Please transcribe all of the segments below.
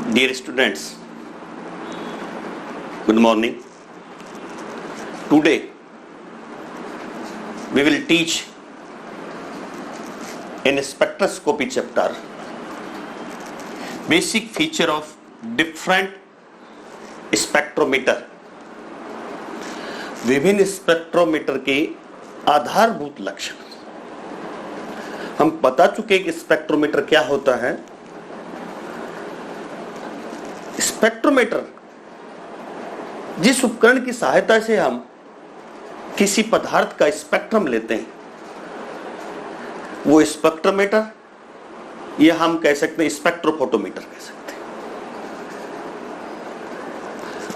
Dear students, good morning. Today we will teach in spectroscopy chapter basic feature of different spectrometer. विभिन्न spectrometer के आधारभूत लक्षण हम बता चुके कि स्पेक्ट्रोमीटर क्या होता है। स्पेक्ट्रोमीटर जिस उपकरण की सहायता से हम किसी पदार्थ का स्पेक्ट्रम लेते हैं वो स्पेक्ट्रोमीटर, या हम कह सकते हैं स्पेक्ट्रोफोटोमीटर कह सकते हैं।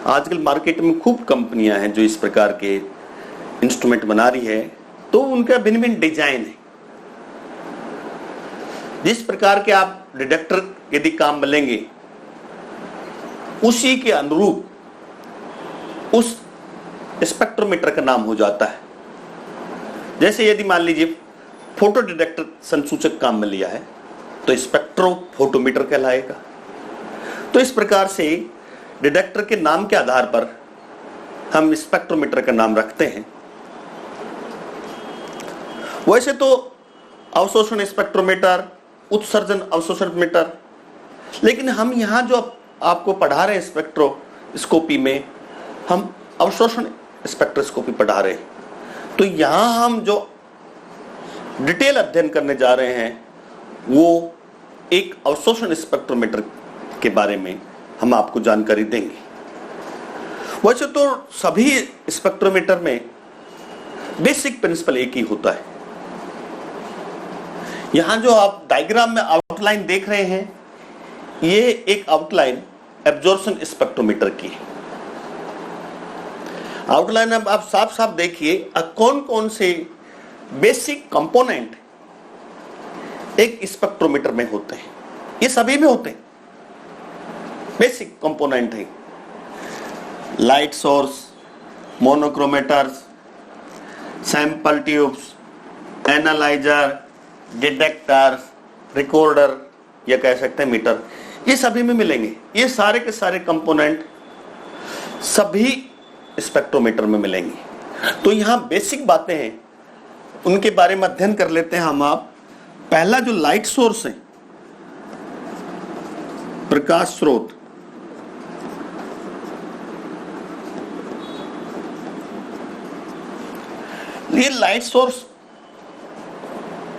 आजकल मार्केट में खूब कंपनियां हैं जो इस प्रकार के इंस्ट्रूमेंट बना रही है, तो उनका भिन्न भिन्न डिजाइन है। जिस प्रकार के आप डिटेक्टर यदि काम में लेंगे उसी के अनुरूप उस स्पेक्ट्रोमीटर का नाम हो जाता है। जैसे यदि मान लीजिए फोटो डिटेक्टर संसूचक काम में लिया है तो स्पेक्ट्रोफोटोमीटर कहलाएगा। तो इस प्रकार से डिटेक्टर के नाम के आधार पर हम स्पेक्ट्रोमीटर का नाम रखते हैं। वैसे तो अवशोषण स्पेक्ट्रोमीटर, उत्सर्जन अवशोषण मीटर, लेकिन हम यहां जो आपको पढ़ा रहे हैं स्पेक्ट्रोस्कोपी में हम अवशोषण स्पेक्ट्रोस्कोपी पढ़ा रहे हैं। तो यहां हम जो डिटेल अध्ययन करने जा रहे हैं वो एक अवशोषण स्पेक्ट्रोमीटर के बारे में हम आपको जानकारी देंगे। वैसे तो सभी स्पेक्ट्रोमीटर में बेसिक प्रिंसिपल एक ही होता है। यहां जो आप डायग्राम में आउटलाइन देख रहे हैं ये एक आउटलाइन एब्जॉर्प्शन स्पेक्ट्रोमीटर की है। आउटलाइन अब आप साफ साफ देखिए कौन कौन से बेसिक कंपोनेंट एक स्पेक्ट्रोमीटर में होते हैं। ये सभी में होते हैं, बेसिक कंपोनेंट है। Light source, monochromators, sample tubes, analyser, detectors, recorder या कह सकते हैं मीटर, ये सभी में मिलेंगे। ये सारे के सारे कंपोनेंट सभी स्पेक्ट्रोमीटर में मिलेंगे। तो यहां बेसिक बातें हैं उनके बारे में अध्ययन कर लेते हैं हम। आप पहला जो लाइट सोर्स है, प्रकाश स्रोत, ये लाइट सोर्स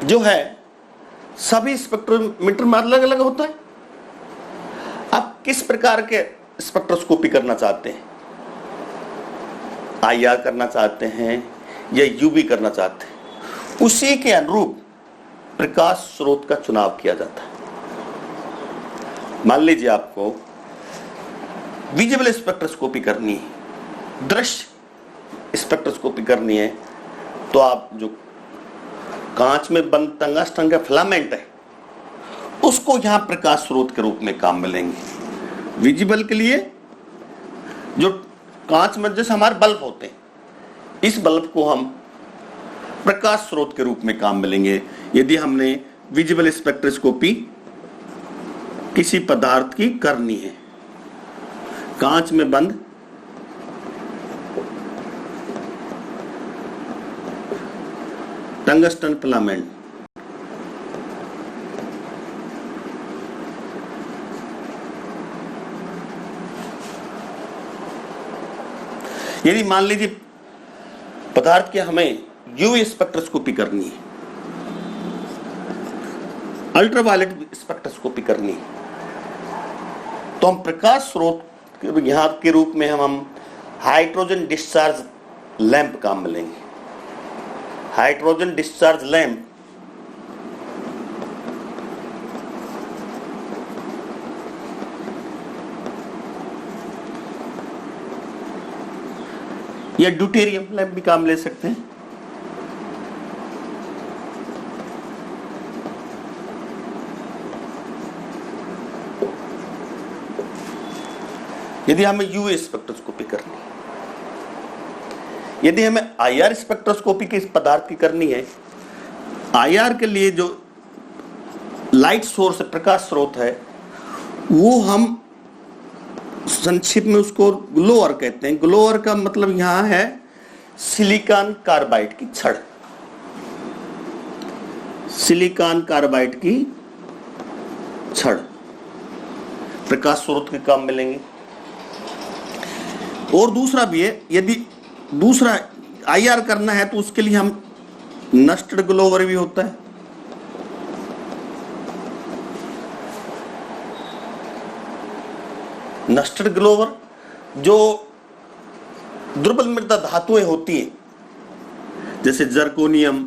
जो है सभी स्पेक्ट्रोमीटर में अलग अलग होता है। आप किस प्रकार के स्पेक्ट्रोस्कोपी करना चाहते हैं, आईआर करना चाहते हैं या यूवी करना चाहते हैं, उसी के अनुरूप प्रकाश स्रोत का चुनाव किया जाता है। मान लीजिए आपको विजिबल स्पेक्ट्रोस्कोपी करनी है, दृश्य स्पेक्ट्रोस्कोपी करनी है, तो आप जो कांच में बंद टंगस्टन का फिलामेंट है उसको यहां प्रकाश स्रोत के रूप में काम में लेंगे। विजिबल के लिए जो कांच में जैसे हमारे बल्ब होते हैं, इस बल्ब को हम प्रकाश स्रोत के रूप में काम में लेंगे यदि हमने विजिबल स्पेक्ट्रोस्कोपी किसी पदार्थ की करनी है। कांच में बंद टंगस्टन फिलामेंट, यदि मान लीजिए पदार्थ की हमें यूवी स्पेक्ट्रोस्कोपी करनी है, अल्ट्रावायलेट स्पेक्ट्रोस्कोपी करनी है, तो हम प्रकाश स्रोत यहां के रूप में हम हाइड्रोजन डिस्चार्ज लैंप काम में लेंगे। हाइड्रोजन डिस्चार्ज लैंप या ड्यूटेरियम लैंप भी काम ले सकते हैं। यदि हमें यूवी स्पेक्ट्रोस्कोपी करनी है, यदि हमें आईआर स्पेक्ट्रोस्कोपी के इस पदार्थ की करनी है, आईआर के लिए जो लाइट सोर्स प्रकाश स्रोत है वो हम संक्षिप्त में उसको ग्लोअर कहते हैं। ग्लोअर का मतलब यहां है सिलिकॉन कार्बाइड की छड़, सिलिकॉन कार्बाइड की छड़ प्रकाश स्रोत के काम मिलेंगे। और दूसरा भी है, यदि दूसरा आईआर करना है तो उसके लिए हम नस्टेड ग्लोवर भी होता है। नस्टेड ग्लोवर जो दुर्बल मृदा धातुएं होती हैं, जैसे zirconium,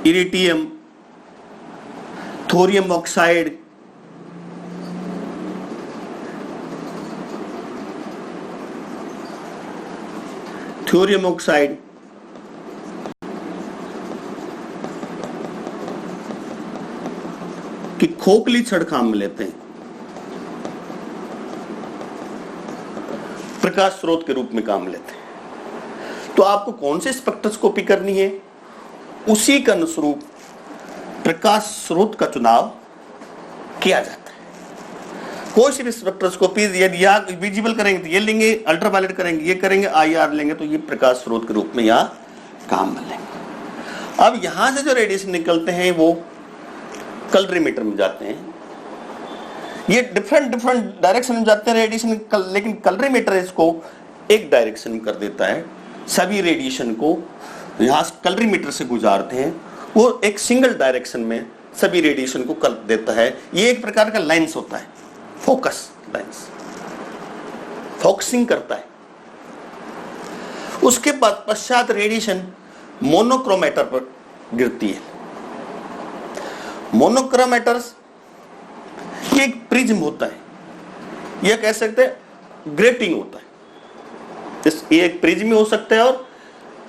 iridium, thorium oxide, thorium oxide, की खोखली छड़ काम में लेते हैं, प्रकाश स्रोत के रूप में काम लेते हैं। तो आपको कौन सी स्पेक्ट्रोस्कोपी करनी है, उसी के अनुरूप प्रकाश स्रोत का चुनाव किया जाता है। कोई सी भी स्पेक्ट्रोस्कोपी यदि यहाँ विजिबल करेंगे तो ये लेंगे, अल्ट्रावायलेट करेंगे ये करेंगे, आईआर लेंगे तो ये प्रकाश स्रोत के रूप में यहाँ काम में लेंगे। अब यहां से जो रेडिएशन निकलते हैं वो कलरीमीटर में जाते हैं। ये डिफरेंट डायरेक्शन में जाते हैं रेडिएशन, लेकिन कलरीमीटर इसको एक डायरेक्शन में कर देता है। सभी रेडिएशन को यहां कलरीमीटर से गुजारते हैं, वो एक सिंगल डायरेक्शन में सभी रेडिएशन को कर देता है। ये एक प्रकार का लेंस होता है, फोकस लेंस, फोकसिंग करता है। उसके बाद पश्चात रेडिएशन मोनोक्रोमेटर पर गिरती है। मोनोक्रोमेटर्स ये एक प्रिज्म होता है, यह कह सकते हैं ग्रेटिंग होता है। ये एक प्रिज्म हो सकता है और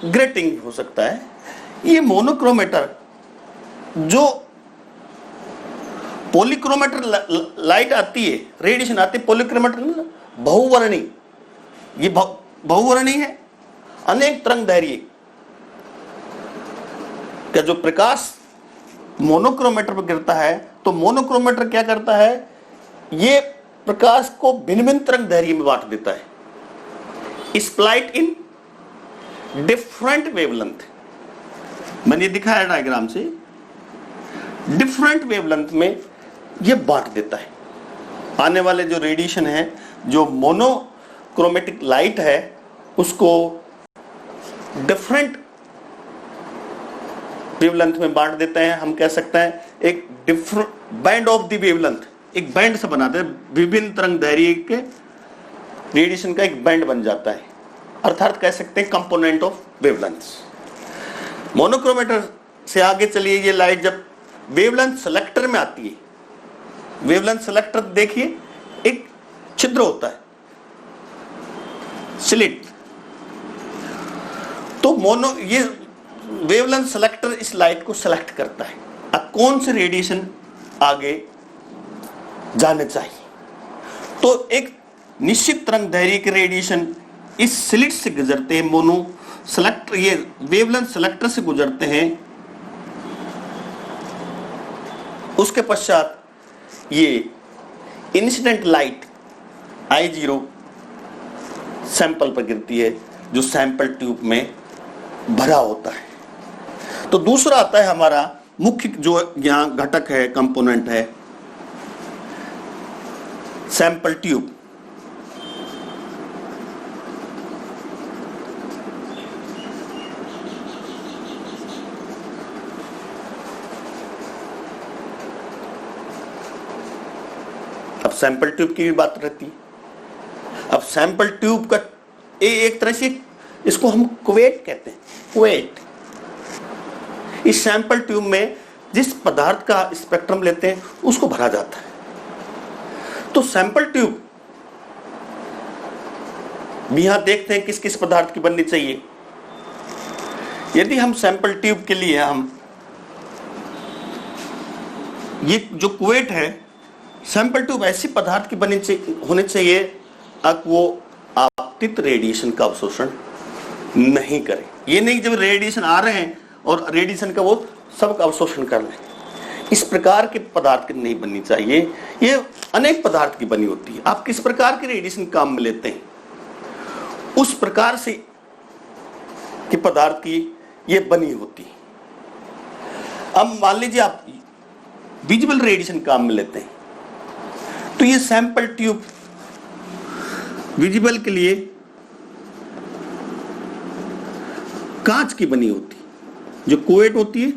ग्रेटिंग हो सकता है। ये मोनोक्रोमेटर जो पॉलीक्रोमेटर लाइट आती है, रेडिएशन आती है, पॉलीक्रोमेटर बहुवर्णी, ये बहुवर्णी है, अनेक तरंग दैर्घ्य का जो प्रकाश मोनोक्रोमेटर पर गिरता है, तो मोनोक्रोमेटर क्या करता है, ये प्रकाश को भिन्न भिन्न तरंग दैर्घ्य में बांट देता है, स्प्लाइट इन डिफरेंट वेवलेंथ। मैंने दिखाया डायग्राम से, डिफरेंट वेवलेंथ में ये बांट देता है। आने वाले जो रेडिएशन है, जो मोनोक्रोमेटिक लाइट है, उसको डिफरेंट वेवलेंथ में बांट देते हैं। हम कह सकते हैं एक different band of the wavelength, एक बैंड से बनाते हैं, विभिन्न तरंग दैर्घ्य के रेडिएशन का एक बैंड बन जाता है, अर्थात कह सकते हैं कंपोनेंट ऑफ वेवलेंथ्स। मोनोक्रोमेटर से आगे चलिए, ये लाइट जब वेवलेंथ सेलेक्टर में आती है, वेवलेंथ सेलेक्टर देखिए एक छिद्र होता है, स्लिट, तो ये वेवलेंथ सेलेक्टर इस लाइट को सेलेक्ट करता है अब कौन से रेडिएशन आगे जाने चाहिए। तो एक निश्चित तरंग दैर्घ्य के रेडिएशन इस स्लिट से गुजरते हैं, मोनो सेलेक्टर, ये वेवलेंथ सेलेक्टर से गुजरते हैं। उसके पश्चात ये इंसिडेंट लाइट I0 सैंपल पर गिरती है, जो सैंपल ट्यूब में भरा होता है। तो दूसरा आता है हमारा मुख्य जो यहां घटक है, कंपोनेंट है, सैंपल ट्यूब। अब सैंपल ट्यूब की भी बात रहती है। अब सैंपल ट्यूब का एक तरह से इसको हम कुवेट कहते हैं, कुवेट। इस सैंपल ट्यूब में जिस पदार्थ का स्पेक्ट्रम लेते हैं उसको भरा जाता है। तो सैंपल ट्यूब भी यहां देखते हैं किस किस पदार्थ की बननी चाहिए। यदि हम सैंपल ट्यूब के लिए हम ये जो कुवेट है, सैंपल ट्यूब ऐसी पदार्थ की होने चाहिए अब वो आपतित रेडिएशन का अवशोषण नहीं करे। ये नहीं जब रेडिएशन आ रहे हैं और रेडिएशन का वो सब अवशोषण कर लें। इस प्रकार के पदार्थ की नहीं बननी चाहिए, ये अनेक पदार्थ की बनी होती है। आप किस प्रकार के रेडिएशन काम में लेते हैं उस प्रकार से के पदार्थ की ये बनी होती है। अब मान लीजिए आप विजिबल रेडिएशन काम में लेते हैं, तो ये सैंपल ट्यूब विजिबल के लिए कांच की बनी होती है, जो कोएट होती है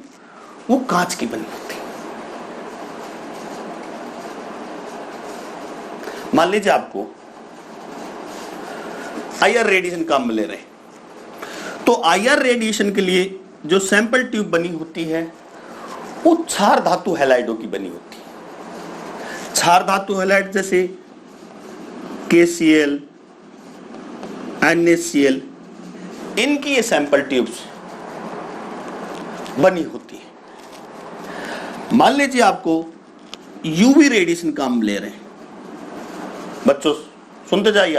वो कांच की बनी होती है। मान लीजिए आपको आईआर रेडिएशन काम में ले रहे हैं, तो आईआर रेडिएशन के लिए जो सैंपल ट्यूब बनी होती है वो क्षार धातु हैलाइडों की बनी होती है। क्षार धातु हैलाइड जैसे KCl, NaCl, इनकी ये सैंपल ट्यूब्स बनी होती है। मान लीजिए आपको यूवी रेडिएशन काम ले रहे हैं, बच्चों सुनते जाइए,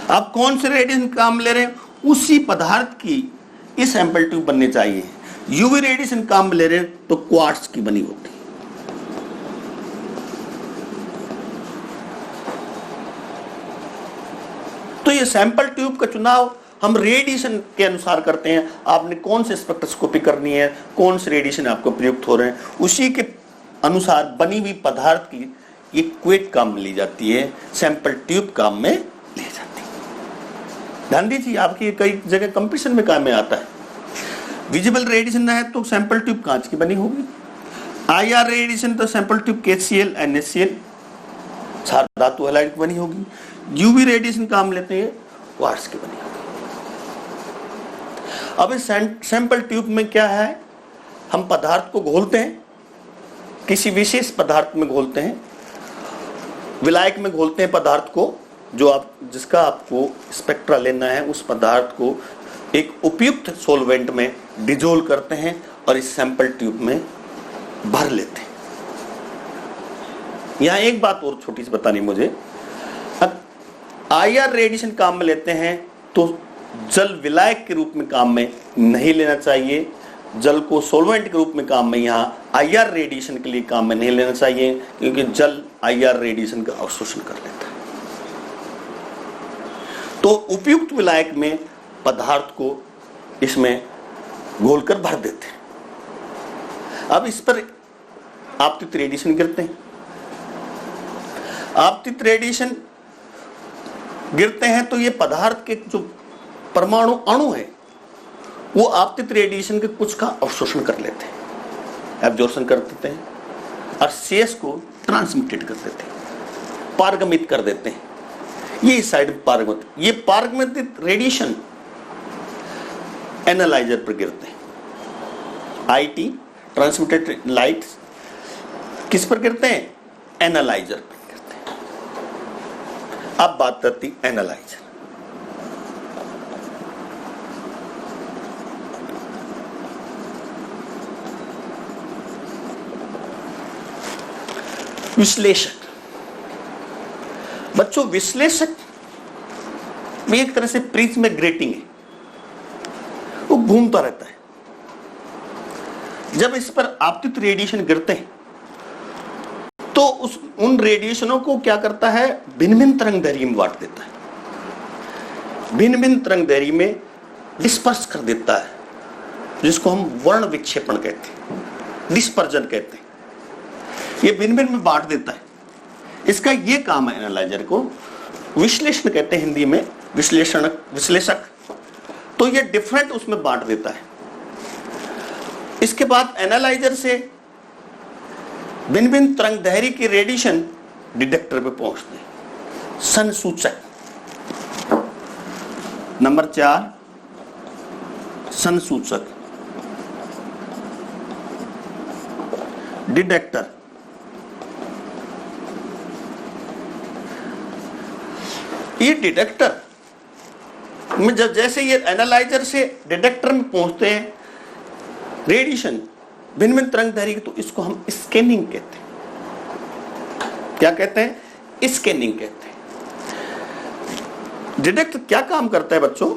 आप कौन से रेडिएशन काम ले रहे हैं उसी पदार्थ की ये सैंपल ट्यूब बननी चाहिए। यूवी रेडिएशन काम ले रहे हैं तो क्वार्ट्ज की बनी होती है। तो ये सैंपल ट्यूब का चुनाव हम रेडिएशन के अनुसार करते हैं। आपने कौन से स्पेक्ट्रोस्कोपी करनी है, कौन से रेडिएशन आपको प्रयुक्त हो रहे हैं, उसी के अनुसार बनी हुई पदार्थ की ये क्वेट काम में ली जाती है, सैंपल ट्यूब काम में ले जाती है। ध्यान दीजिए, आपकी कई जगह कंपटीशन में काम में आता है। विजिबल रेडिएशन है तो सैंपल ट्यूब कांच की बनी होगी, आईआर रेडिएशन तो सैंपल ट्यूब KCl, NaCl, क्षार धातु हैलाइड की बनी होगी। यूवी रेडिएशन काम लेते हैं क्वार्ट्ज की बनी होगी। अब इस सैंपल ट्यूब में क्या है, हम पदार्थ को घोलते हैं, किसी विशेष पदार्थ में घोलते हैं, विलायक में घोलते हैं पदार्थ को, जिसका आपको स्पेक्ट्रा लेना है उस पदार्थ को एक उपयुक्त सोलवेंट में डिजोल्व करते हैं और इस सैंपल ट्यूब में भर लेते हैं। यहां एक बात और छोटी सी बतानी मुझे, आईआर रेडिएशन काम में लेते हैं तो जल विलायक के रूप में काम में नहीं लेना चाहिए, जल को सोलवेंट के रूप में काम में यहां आईआर रेडिएशन के लिए काम में नहीं लेना चाहिए, क्योंकि जल आईआर रेडिएशन का अवशोषण कर लेता है। तो उपयुक्त विलायक में पदार्थ को इसमें घोलकर भर देते हैं। अब इस पर आपतित रेडिएशन गिरते हैं। आपतित रेडिएशन गिरते हैं तो ये पदार्थ के जो परमाणु अणु है वो आपतित रेडिएशन के कुछ का अवशोषण कर लेते हैं, एब्जॉर्प्शन कर देते हैं, और शेष को ट्रांसमिटेड कर देते हैं, पारगमित कर देते हैं। ये इस साइड ये पारगमित रेडिएशन एनालाइजर पर गिरते हैं। IT ट्रांसमिटेड लाइट किस पर गिरते हैं, एनालाइजर पर गिरते हैं। अब बात करती एनालाइजर। विश्लेषक, बच्चों विश्लेषक में एक तरह से प्रिज्म ग्रेटिंग है, वो घूमता रहता है। जब इस पर आपतित रेडिएशन गिरते हैं तो उन रेडिएशनों को क्या करता है, भिन्न भिन्न तरंग दैर्घ्य में बांट देता है, भिन्न भिन्न तरंग दैर्घ्य में डिस्पर्स कर देता है, जिसको हम वर्ण विक्षेपण कहते हैं, डिस्पर्जन कहते हैं। ये भिन्न भिन्न में बांट देता है। इसका ये काम है एनालाइजर को, विश्लेषण कहते हैं हिंदी में, विश्लेषक। तो ये डिफरेंट उसमें बांट देता है। इसके बाद एनालाइजर से भिन्न भिन्न तरंग दैर्घ्य की रेडिएशन डिटेक्टर पे पहुंचते हैं। संसूचक नंबर 4, संसूचक। डिटेक्टर, ये डिटेक्टर में जैसे ये एनालाइजर से डिटेक्टर में पहुंचते हैं रेडिएशन भिन्न भिन्न तरंग दैर्घ्य, तो इसको हम स्कैनिंग कहते हैं। क्या कहते हैं, स्कैनिंग कहते हैं। डिटेक्टर क्या काम करता है बच्चों,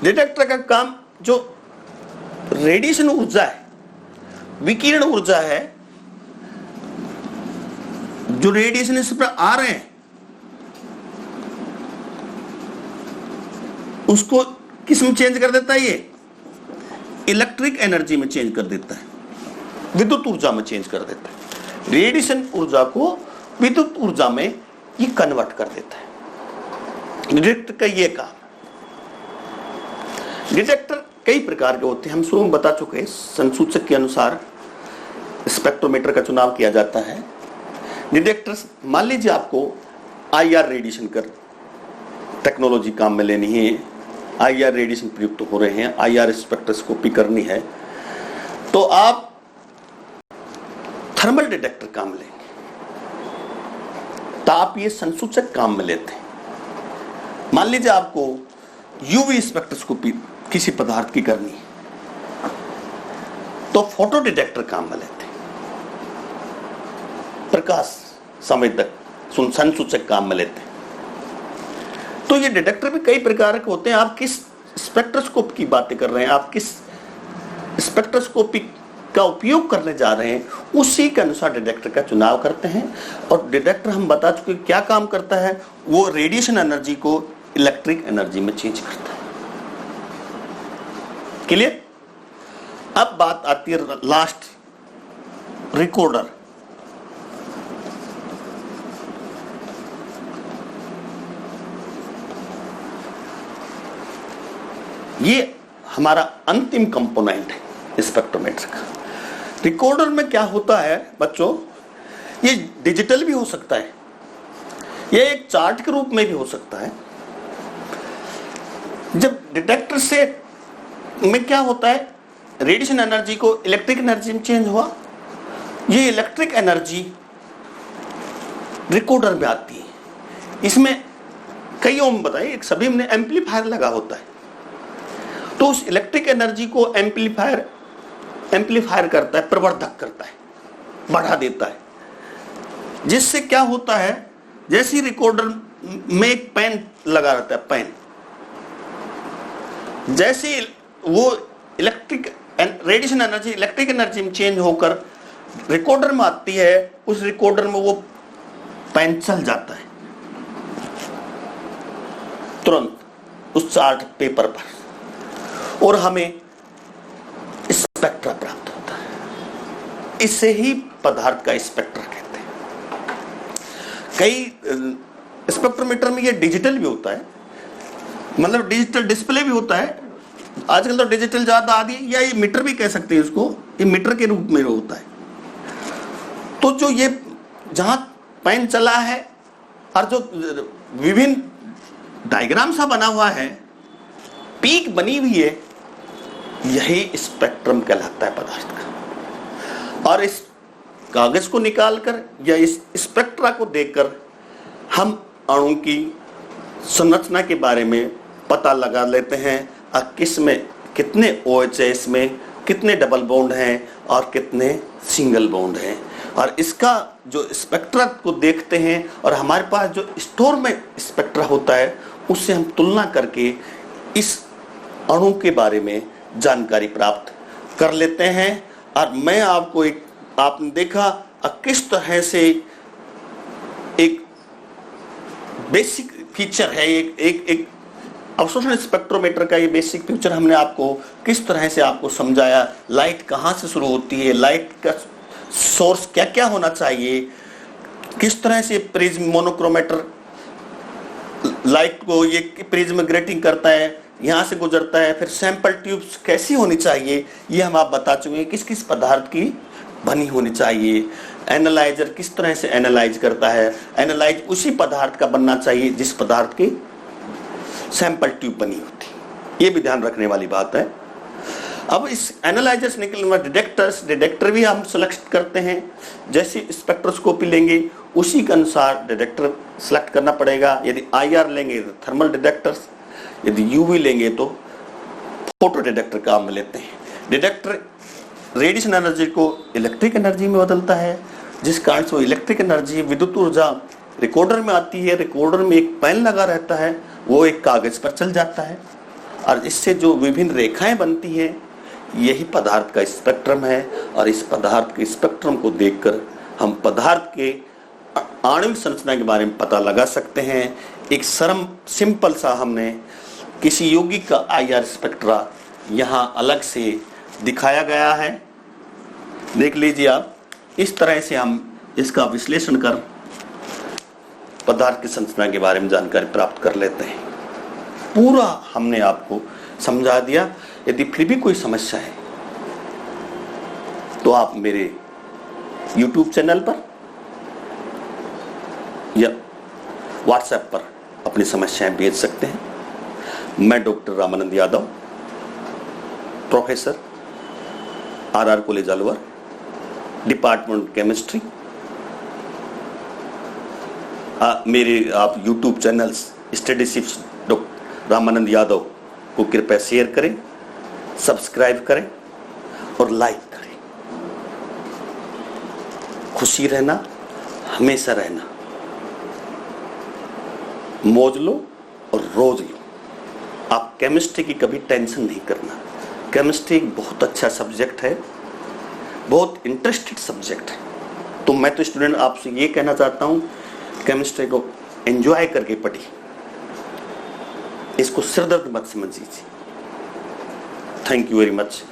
डिटेक्टर का काम जो रेडिएशन ऊर्जा है विकिरण ऊर्जा है, जो रेडिएशन इस पर आ रहे हैं उसको किस में चेंज कर देता है? ये इलेक्ट्रिक एनर्जी में चेंज कर देता है, विद्युत ऊर्जा में चेंज कर देता है। रेडिएशन ऊर्जा को विद्युत ऊर्जा में ये कन्वर्ट कर देता है। डिटेक्टर का ये काम। डिटेक्टर कई प्रकार के होते हैं, हम शुरू में बता चुके हैं। संसूचक के अनुसार स्पेक्ट्रोमीटर का चुनाव किया जाता है। डिटेक्टर, मान लीजिए आपको आईआर रेडिएशन कर टेक्नोलॉजी काम में लेनी है, आईआर रेडिएशन प्रयुक्त हो रहे हैं, आईआर स्पेक्ट्रोस्कोपी करनी है, तो आप थर्मल डिटेक्टर काम लेंगे। तो आप ये संसूचक काम में लेते हैं। मान लीजिए आपको यूवी स्पेक्ट्रोस्कोपी किसी पदार्थ की करनी है, तो फोटो डिटेक्टर काम में लेते हैं। प्रकाश संवेदक संसूचक काम में लेते हैं। तो ये डिटेक्टर भी कई प्रकार के होते हैं। आप किस स्पेक्ट्रोस्कोप की बातें कर रहे हैं, आप किस स्पेक्ट्रोस्कोपी का उपयोग करने जा रहे हैं, उसी के अनुसार डिटेक्टर का चुनाव करते हैं। और डिटेक्टर हम बता चुके क्या काम करता है, वो रेडिएशन एनर्जी को इलेक्ट्रिक एनर्जी में चेंज करता है। क्लियर? अब बात आती है लास्ट, रिकॉर्डर। ये हमारा अंतिम कंपोनेंट है स्पेक्ट्रोमीटर का। रिकॉर्डर में क्या होता है बच्चों, ये डिजिटल भी हो सकता है, ये एक चार्ट के रूप में भी हो सकता है। जब डिटेक्टर से में क्या होता है, रेडिएशन एनर्जी को इलेक्ट्रिक एनर्जी में चेंज हुआ, ये इलेक्ट्रिक एनर्जी रिकॉर्डर में आती है। इसमें कई ओम बताइए, एक सभी में एम्पलीफायर लगा होता है, तो उस इलेक्ट्रिक एनर्जी को एम्पलीफायर करता है, प्रवर्धक करता है, बढ़ा देता है। जिससे क्या होता है, जैसे रिकॉर्डर में एक पेन लगा रहता है, पेन जैसे वो electric radiation energy electric energy में चेंज होकर रिकॉर्डर में आती है, उस रिकॉर्डर में वो पेन चल जाता है तुरंत उस चार्ट पेपर पर, और हमें स्पेक्ट्रा प्राप्त होता है। इसे ही पदार्थ का स्पेक्ट्रा कहते हैं। कई स्पेक्ट्रोमीटर में ये डिजिटल भी होता है, मतलब डिजिटल डिस्प्ले भी होता है। आजकल तो डिजिटल ज्यादा आदि, या ये मीटर भी कह सकते हैं इसको, ये मीटर के रूप में होता है। तो जो ये जहां पेन चला है और जो विभिन्न डायग्राम सा बना हुआ है, पीक बनी हुई है, यही स्पेक्ट्रम कहलाता है पदार्थ का। और इस कागज को निकालकर या इस स्पेक्ट्रा को देखकर हम अणु की संरचना के बारे में पता लगा लेते हैं, और किस में कितने OH है, इसमें कितने डबल बॉन्ड हैं और कितने सिंगल बॉन्ड हैं। और इसका जो स्पेक्ट्रा को देखते हैं और हमारे पास जो स्टोर में स्पेक्ट्रा होता है, उससे हम तुलना करके इस अणु के बारे में जानकारी प्राप्त कर लेते हैं। और मैं आपको एक, आपने देखा किस तरह से एक बेसिक फीचर है, एक अवशोषण स्पेक्ट्रोमीटर का ये बेसिक फीचर हमने आपको किस तरह से आपको समझाया। लाइट कहाँ से शुरू होती है, लाइट का सोर्स क्या क्या होना चाहिए, किस तरह से प्रिज्म मोनोक्रोमेटर लाइट को ये प्रिज्म ग्रेटिंग करता है, यहाँ से गुजरता है, फिर सैंपल ट्यूब्स कैसी होनी चाहिए, ये हम आप बता चुके हैं। किस किस पदार्थ की बनी होनी चाहिए, एनालाइजर किस तरह से एनालाइज करता है, एनालाइज उसी पदार्थ का बनना चाहिए जिस पदार्थ की सैंपल ट्यूब बनी होती, ये भी ध्यान रखने वाली बात है। अब इस एनालाइजर से निकलने वाले डिटेक्टर भी हम सिलेक्ट करते हैं। जैसे स्पेक्ट्रोस्कोपी लेंगे उसी के अनुसार डिटेक्टर सिलेक्ट करना पड़ेगा। यदि आईआर लेंगे तो थर्मल डिटेक्टर्स, यदि यूवी लेंगे तो फोटो डिटेक्टर काम में लेते हैं। डिटेक्टर रेडिएशन एनर्जी को इलेक्ट्रिक एनर्जी में बदलता है, जिस कारण से वो इलेक्ट्रिक एनर्जी विद्युत ऊर्जा रिकॉर्डर में आती है। रिकॉर्डर में एक पेन लगा रहता है, वो एक कागज पर चल जाता है, और इससे जो विभिन्न रेखाएं बनती हैं, यही पदार्थ का स्पेक्ट्रम है और इस पदार्थ के स्पेक्ट्रम को देखकर हम पदार्थ के आणविक संरचना के बारे में पता लगा सकते हैं। एक सिंपल सा हमने किसी यौगिक का IR स्पेक्ट्रा यहाँ अलग से दिखाया गया है, देख लीजिए आप। इस तरह से हम इसका विश्लेषण कर पदार्थ की संरचना के बारे में जानकारी प्राप्त कर लेते हैं। पूरा हमने आपको समझा दिया। यदि फिर भी कोई समस्या है तो आप मेरे YouTube चैनल पर या WhatsApp पर अपनी समस्याएं भेज सकते हैं। मैं doctor Ramanand Yadav, professor RR college Alwar, department chemistry. मेरे आप YouTube चैनल्स स्टडीशिप्स डॉक्टर रामानंद यादव को कृपया शेयर करें, सब्सक्राइब करें और लाइक करें। खुशी रहना, हमेशा रहना, मौज लो और रोज लो। आप केमिस्ट्री की कभी टेंशन नहीं करना। केमिस्ट्री एक बहुत अच्छा सब्जेक्ट है, बहुत इंटरेस्टेड सब्जेक्ट है। तो मैं तो स्टूडेंट आपसे ये कहना चाहता हूँ, केमिस्ट्री को एंजॉय करके पढ़िए, इसको सिरदर्द मत समझिए। Thank you very much.